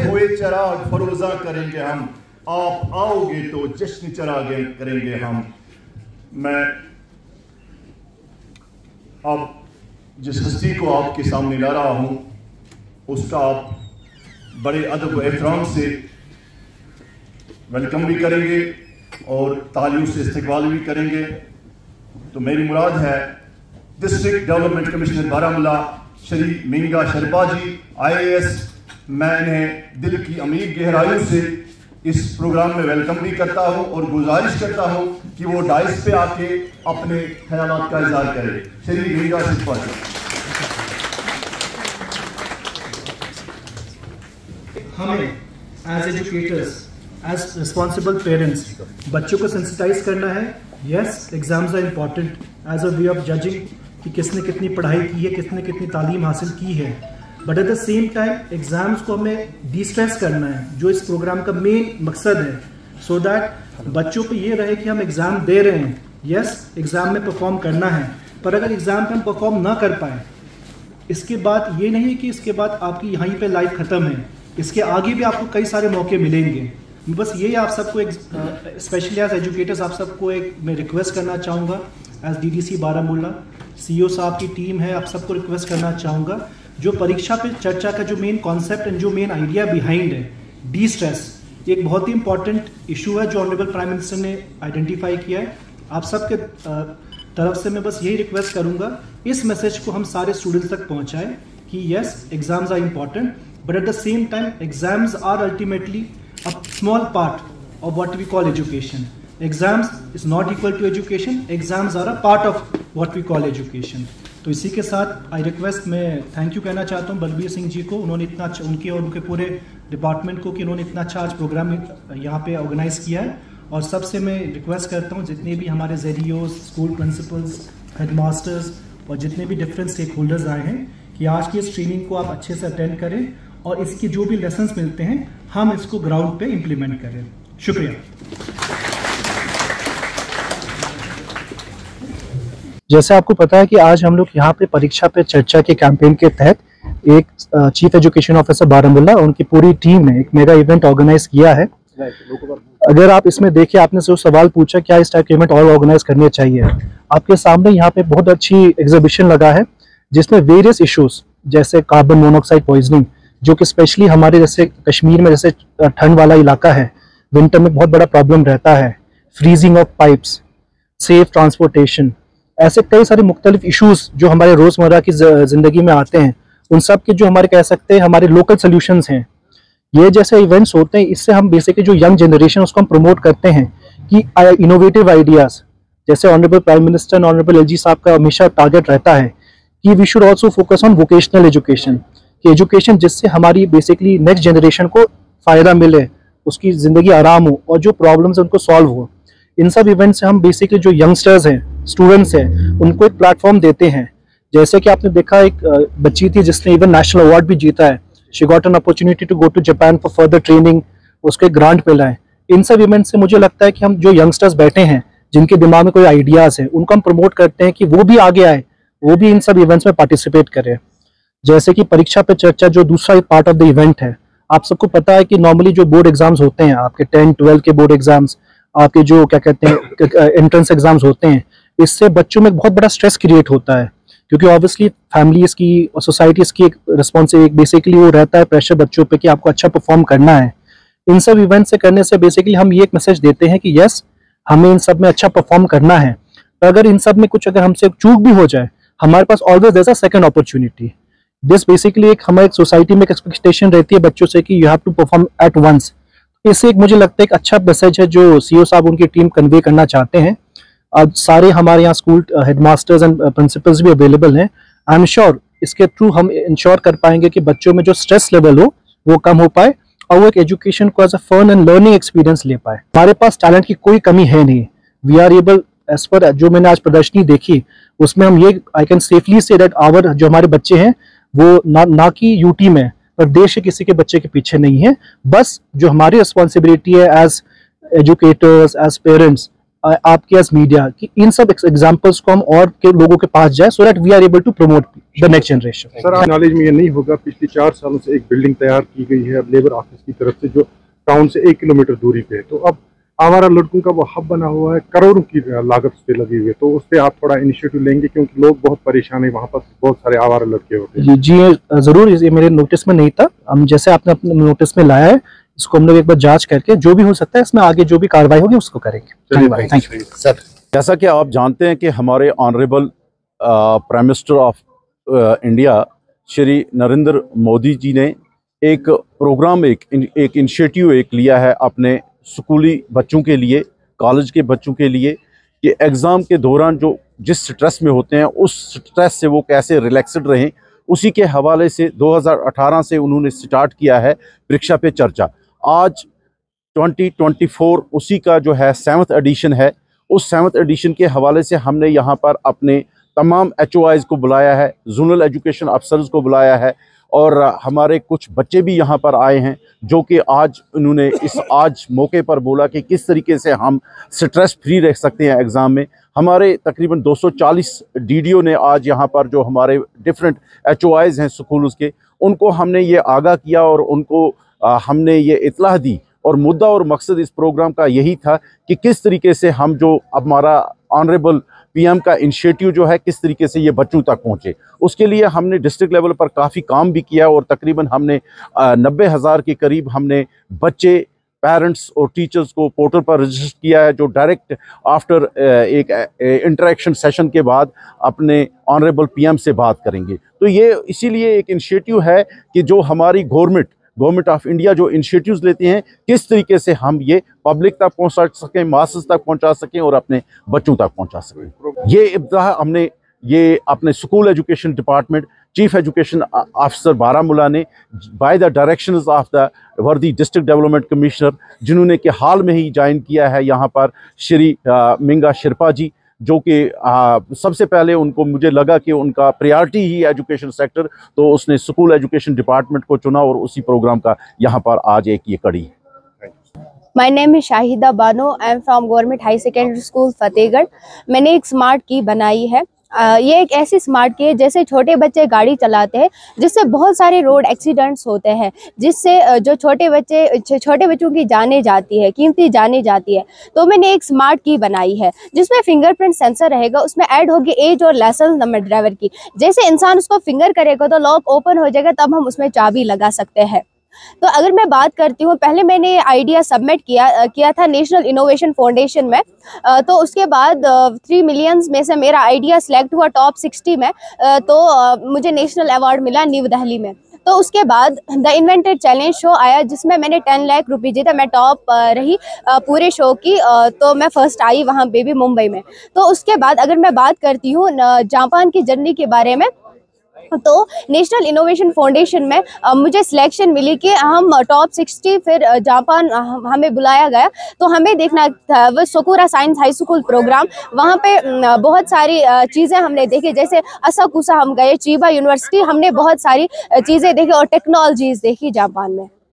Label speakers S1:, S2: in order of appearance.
S1: हुए चिराग फरोजा करेंगे हम, आप आओगे तो जश्न चिरागे करेंगे हम। मैं अब जिस हस्ती को आपके सामने ला रहा हूं उसका आप बड़े अदब व एहतराम से वेलकम भी करेंगे और तालियों से इस्तकबाल भी करेंगे। तो मेरी मुराद है district development commissioner Baramulla Shri Meenga Sherpa ji IAS। मैं इन्हें दिल की अमीर गहराइयों से इस प्रोग्राम में वेलकम भी करता हूं और गुजारिश करता हूं कि वो डाइस पे आके अपने ख्यालात का इज़हार करें। श्री मींगा शरपा जी।
S2: हमें as educators, as responsible parents बच्चों को सेंसिटाइज करना है। Yes, exams are important as a way of judging कि किसने कितनी पढ़ाई की है, किसने कितनी तालीम हासिल की है, but at the same time exams को हमें डिस्ट्रेस करना है, जो इस प्रोग्राम का मेन मकसद है, सो दैट बच्चों को ये रहे कि हम एग्जाम दे रहे हैं। यस, एग्जाम में परफॉर्म करना है, पर अगर एग्जाम में हम परफॉर्म ना कर पाए, इसके बाद ये नहीं कि इसके बाद आपकी यहीं पे लाइफ खत्म है, इसके आगे भी आपको कई सारे मौके मिलेंगे। बस ये आप सबको एक स्पेशली एज एजुकेटर्स आप सबको एक मैं रिक्वेस्ट करना चाहूँगा, एज DDC बारामूला CEO साहब की टीम है, आप सबको रिक्वेस्ट करना चाहूँगा, जो परीक्षा पे चर्चा का जो मेन कॉन्सेप्ट एंड जो मेन आइडिया बिहाइंड है, डी स्ट्रेस, एक बहुत ही इंपॉर्टेंट इशू है जो ऑनरेबल प्राइम मिनिस्टर ने आइडेंटिफाई किया है। आप सबके तरफ से मैं बस यही रिक्वेस्ट करूँगा, इस मैसेज को हम सारे स्टूडेंट्स तक पहुँचाएँ कि yes, exams are important, but at the same time exams are ultimately a small part of what we call education. Exams is not equal to education, exams are a part of what we call education. तो इसी के साथ I request, मैं thank you कहना चाहता हूँ बलबीर सिंह जी को, उन्होंने इतना उनके और उनके पूरे डिपार्टमेंट को कि उन्होंने इतना अच्छा आज प्रोग्राम यहाँ पे ऑर्गेनाइज किया है। और सबसे मैं रिक्वेस्ट करता हूँ जितने भी हमारे ZEOs, स्कूल प्रिंसिपल्स, हेडमास्टर्स और जितने भी डिफरेंट स्टेक होल्डर्स आए हैं कि आज की इस ट्रेनिंग को आप अच्छे से अटेंड करें और इसके जो भी लेसन्स मिलते हैं हम इसको ग्राउंड पे इम्प्लीमेंट करें। शुक्रिया।
S3: जैसे आपको पता है कि आज हम लोग यहाँ पे परीक्षा पे चर्चा के कैंपेन के तहत एक चीफ एजुकेशन ऑफिसर बारामूला और उनकी पूरी टीम ने एक मेगा इवेंट ऑर्गेनाइज किया है। अगर आप इसमें देखिए, आपने जो सवाल पूछा क्या इस टाइप के इवेंट और ऑर्गेनाइज करने चाहिए, आपके सामने यहाँ पे बहुत अच्छी एग्जीबिशन लगा है जिसमें वेरियस इश्यूज जैसे कार्बन मोनोऑक्साइड पॉइजनिंग, जो कि स्पेशली हमारे जैसे कश्मीर में जैसे ठंड वाला इलाका है, विंटर में बहुत बड़ा प्रॉब्लम रहता है, freezing of pipes, safe transportation, ऐसे कई सारे मुख्तलिफ इश्यूज जो हमारे रोज़मर्रा की ज़िंदगी में आते हैं, उन सब के जो हमारे कह सकते हैं हमारे लोकल सोल्यूशंस हैं। ये जैसे इवेंट्स होते हैं, इससे हम बेसिकली जो यंग जनरेशन उसको हम प्रमोट करते हैं कि इनोवेटिव आइडियाज़, जैसे honourable prime minister honourable LG साहब का हमेशा टारगेट रहता है कि we should also focus on vocational education, कि एजुकेशन जिससे हमारी बेसिकली नेक्स्ट जनरेशन को फ़ायदा मिले, उसकी ज़िंदगी आराम हो और जो प्रॉब्लम्स है उनको सॉल्व हो। इन सब इवेंट से हम बेसिकली जो यंगस्टर्स हैं, स्टूडेंट्स हैं, उनको एक प्लेटफॉर्म देते हैं। जैसे कि आपने देखा एक बच्ची थी जिसने इवन नेशनल अवार्ड भी जीता है, she got an opportunity to go to Japan for further training, उसको एक ग्रांट मिला है। इन सब इवेंट से मुझे लगता है कि हम जो यंगस्टर्स बैठे हैं जिनके दिमाग में कोई आइडियाज़ है, उनको हम प्रमोट करते हैं कि वो भी आगे आए, वो भी इन सब इवेंट्स में पार्टिसिपेट करें। जैसे कि परीक्षा पे चर्चा जो दूसरा पार्ट ऑफ द इवेंट है, आप सबको पता है कि नॉर्मली जो बोर्ड एग्जाम्स होते हैं, आपके 10, 12 के बोर्ड एग्जाम्स, आपके जो क्या कहते हैं एंट्रेंस एग्जाम्स होते हैं, इससे बच्चों में बहुत बड़ा स्ट्रेस क्रिएट होता है, क्योंकि ऑब्वियसली फैमिलीज की और सोसाइटीज़ की एक रिस्पॉन्सिबिलिटी बेसिकली वो रहता है प्रेशर बच्चों पे कि आपको अच्छा परफॉर्म करना है। इन सब इवेंट से करने से बेसिकली हम ये एक मैसेज देते हैं कि यस, हमें इन सब में अच्छा परफॉर्म करना है, तो अगर इन सब में कुछ अगर हमसे चूक भी हो जाए, हमारे पास always there is a second opportunity. This basically एक हमारे सोसाइटी में एक एक्सपेक्टेशन रहती है बच्चों से कि you have to perform at once. इससे एक मुझे लगता है एक अच्छा मैसेज है जो CEO साहब उनकी टीम कन्वे करना चाहते हैं। आज सारे हमारे यहाँ स्कूल हेडमास्टर्स एंड प्रिंसिपल्स भी अवेलेबल हैं। आई एम श्योर इसके थ्रू हम इंश्योर कर पाएंगे कि बच्चों में जो स्ट्रेस लेवल हो वो कम हो पाए और वो एक एजुकेशन को as a fun and learning experience ले पाए। हमारे पास टैलेंट की कोई कमी है नहीं। We are able, as per जो मैंने आज प्रदर्शनी देखी उसमें हम ये I can safely say that our जो हमारे बच्चे हैं वो ना कि यूटी में पर देश के किसी के बच्चे के पीछे नहीं है। बस जो हमारी रिस्पॉन्सिबिलिटी है एज एजुकेटर्स, एज पेरेंट्स, आपके एज मीडिया कि इन सब एग्जांपल्स को हम और के लोगों के पास जाए, so that we are able to promote the next generation.
S4: Sir, knowledge में ये नहीं होगा, पिछले 4 सालों से एक बिल्डिंग तैयार की गई है लेबर ऑफिस की तरफ से, जो टाउन से 1 किलोमीटर दूरी पे है। तो अब आवारा लड़कों का वो हब बना हुआ है, करोड़ों की लागत पे लगी हुई है। तो उस पर आप थोड़ा इनिशिएटिव लेंगे, क्योंकि लोग बहुत परेशान है, वहाँ पर बहुत सारे आवारा लड़के होते हैं।
S3: जी जरूर, ये मेरे नोटिस में नहीं था। हम जैसे आपने अपने नोटिस में लाया है, इसको हम लोग एक बार जांच करके जो भी हो सकता है इसमें आगे जो भी कार्रवाई होगी उसको करेंगे। Thank you
S5: sir. जैसा कि आप जानते हैं कि हमारे honourable prime minister of India Shri Narendra Modi ji ने एक प्रोग्राम, एक इनिशिएटिव लिया है अपने स्कूली बच्चों के लिए, कॉलेज के बच्चों के लिए, कि एग्ज़ाम के दौरान जो जिस स्ट्रेस में होते हैं उस स्ट्रेस से वो कैसे रिलैक्सड रहें। उसी के हवाले से 2018 से उन्होंने स्टार्ट किया है परीक्षा पे चर्चा। आज 2024 उसी का जो है 7th एडिशन है। उस 7th एडिशन के हवाले से हमने यहाँ पर अपने तमाम HOIs को बुलाया है, जोनल एजुकेशन अफसर्स को बुलाया है, और हमारे कुछ बच्चे भी यहाँ पर आए हैं, जो कि आज उन्होंने आज मौके पर बोला कि किस तरीके से हम स्ट्रेस फ्री रह सकते हैं एग्ज़ाम में। हमारे तकरीबन 240 DDO ने आज यहाँ पर जो हमारे डिफरेंट HOIs हैं स्कूल्स के, उनको हमने ये आगाह किया और उनको हमने ये इत्तला दी। और मुद्दा और मकसद इस प्रोग्राम का यही था कि किस तरीके से हम जो हमारा ऑनरेबल PM का इनिशिएटिव जो है किस तरीके से ये बच्चों तक पहुँचे। उसके लिए हमने डिस्ट्रिक्ट लेवल पर काफ़ी काम भी किया, और तकरीबन हमने 90,000 के करीब हमने बच्चे, पेरेंट्स और टीचर्स को पोर्टल पर रजिस्टर किया है, जो डायरेक्ट आफ्टर एक इंटरेक्शन सेशन के बाद अपने ऑनरेबल PM से बात करेंगे। तो ये इसीलिए एक इनिशिएटिव है कि जो हमारी गवर्नमेंट ऑफ इंडिया जो इनिशिएटिव्स लेते हैं, किस तरीके से हम ये पब्लिक तक पहुंचा सकें, मासेस तक पहुंचा सकें और अपने बच्चों तक पहुंचा सकें। ये इब्तिदा हमने ये अपने school education department chief education officer Baramulla ने by the directions of the worthy district development commissioner, जिन्होंने कि हाल में ही ज्वाइन किया है यहाँ पर, श्री मिंगा शेरपा जी, जो कि सबसे पहले उनको मुझे लगा कि उनका प्रायोरिटी ही एजुकेशन सेक्टर, तो उसने स्कूल एजुकेशन डिपार्टमेंट को चुना और उसी प्रोग्राम का यहाँ पर आज एक ये कड़ी है।
S6: My name is Shahida Bano, I am from government high secondary school Fatehgarh. मैंने एक स्मार्ट की बनाई है। ये एक ऐसी स्मार्ट की है, जैसे छोटे बच्चे गाड़ी चलाते हैं, जिससे बहुत सारे रोड एक्सीडेंट्स होते हैं, जिससे जो छोटे बच्चों की जाने जाती है, कीमती जाने जाती है। तो मैंने एक स्मार्ट की बनाई है जिसमें फिंगरप्रिंट सेंसर रहेगा, उसमें ऐड होगी एज और लाइसेंस नंबर ड्राइवर की। जैसे इंसान उसको फिंगर करेगा तो लॉक ओपन हो जाएगा, तब हम उसमें चाबी लगा सकते हैं। तो अगर मैं बात करती हूँ, पहले मैंने आइडिया सबमिट किया था नेशनल इनोवेशन फाउंडेशन में। तो उसके बाद 3 मिलियंस में से मेरा आइडिया सिलेक्ट हुआ टॉप 60 में। तो मुझे नेशनल अवार्ड मिला न्यू दिल्ली में। तो उसके बाद द इन्वेंटेड चैलेंज शो आया, जिसमें मैंने 10 लाख रुपये जीता। मैं टॉप रही पूरे शो की। तो मैं फर्स्ट आई वहाँ बेबी मुंबई में। तो उसके बाद अगर मैं बात करती हूँ जापान की जर्नी के बारे में, तो नेशनल इनोवेशन फाउंडेशन में मुझे सिलेक्शन मिली कि हम टॉप 60, फिर जापान हमें बुलाया गया। तो हमें देखना था वो Sakura science high school programme. वहाँ पे बहुत सारी चीज़ें हमने देखी, जैसे असाकुसा हम गए, चिबा यूनिवर्सिटी, हमने बहुत सारी चीज़ें देखी और टेक्नोलॉजीज़ देखी जापान में।